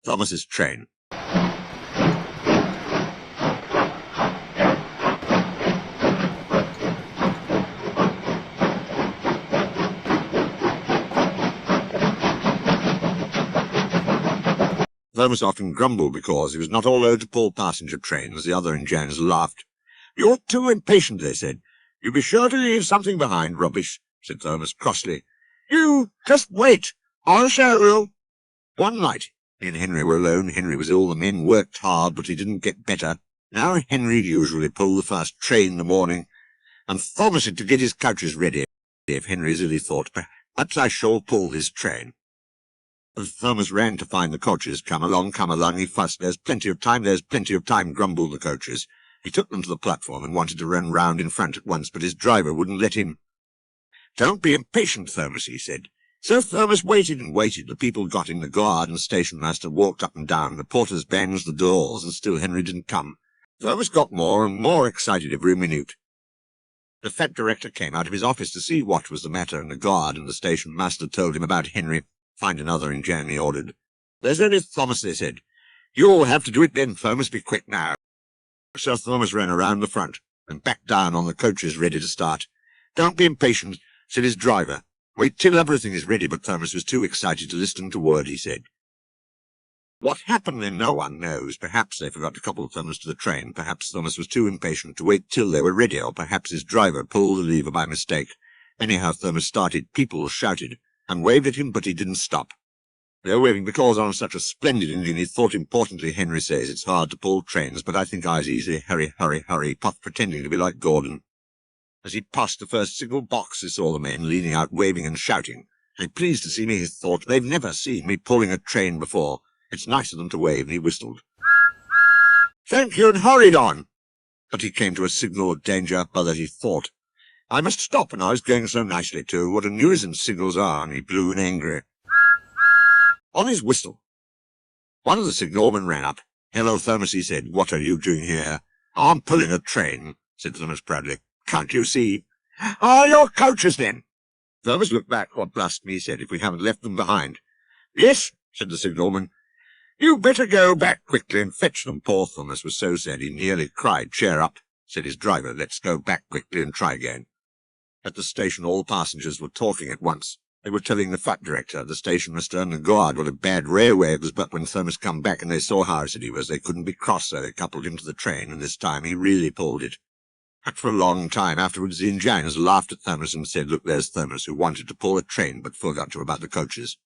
Thomas's train. Thomas often grumbled because he was not allowed to pull passenger trains. The other engineers laughed. "You're too impatient," they said. "You be sure to leave something behind, rubbish," said Thomas crossly. "You just wait. I'll show you." One night, he and Henry were alone. Henry was ill. The men worked hard, but he didn't get better. Now Henry usually pulled the first train in the morning, and Thomas had to get his couches ready. If Henry's ill, he thought, perhaps I shall pull his train. As Thomas ran to find the coaches. Come along, he fussed. There's plenty of time, grumbled the coaches. He took them to the platform and wanted to run round in front at once, but his driver wouldn't let him. "Don't be impatient, Thomas," he said. So Thomas waited and waited. The people got in, the guard and the station master walked up and down. The porters banged the doors, and still Henry didn't come. Thomas got more and more excited every minute. The fat director came out of his office to see what was the matter, and the guard and the station master told him about Henry. "Find another engine," he ordered. "There's only Thomas," they said. "You'll have to do it then, Thomas. Be quick now." So Thomas ran around the front and back down on the coaches ready to start. "Don't be impatient," said his driver. "Wait till everything is ready," but Thomas was too excited to listen to a word he said. What happened then no one knows. Perhaps they forgot to couple Thomas to the train. Perhaps Thomas was too impatient to wait till they were ready, or perhaps his driver pulled the lever by mistake. Anyhow, Thomas started. People shouted and waved at him, but he didn't stop. They were waving because on such a splendid engine. He thought importantly. Henry says it's hard to pull trains, but I think I's easy. Hurry, hurry, hurry, puffed, pretending to be like Gordon. As he passed the first signal box, he saw the men leaning out, waving and shouting. "They're pleased to see me," he thought. "They've never seen me pulling a train before. It's nice of them to wave," and he whistled. "Thank you," and hurried on. But he came to a signal of danger, but that he thought, "I must stop," and I was going so nicely too. What a nuisance signals are, and he blew in anger on his whistle. One of the signalmen ran up. "Hello, Thomas," he said. "What are you doing here?" "I'm pulling a train," said Thomas proudly. "Can't you see?" "Are your coaches, then?" Thomas looked back. "What blast me," he said, "if we haven't left them behind." "Yes," said the signalman. "You better go back quickly and fetch them." Poor Thomas was so sad he nearly cried. "Cheer up," said his driver. "Let's go back quickly and try again." At the station all the passengers were talking at once. They were telling the fat director, the station master, and the guard what a bad railway it was. But when Thomas come back and they saw how sad he was, they couldn't be cross, so they coupled him to the train, and this time he really pulled it. But for a long time afterwards the engineers laughed at Thomas and said, "Look, there's Thomas, who wanted to pull a train but forgot to about the coaches."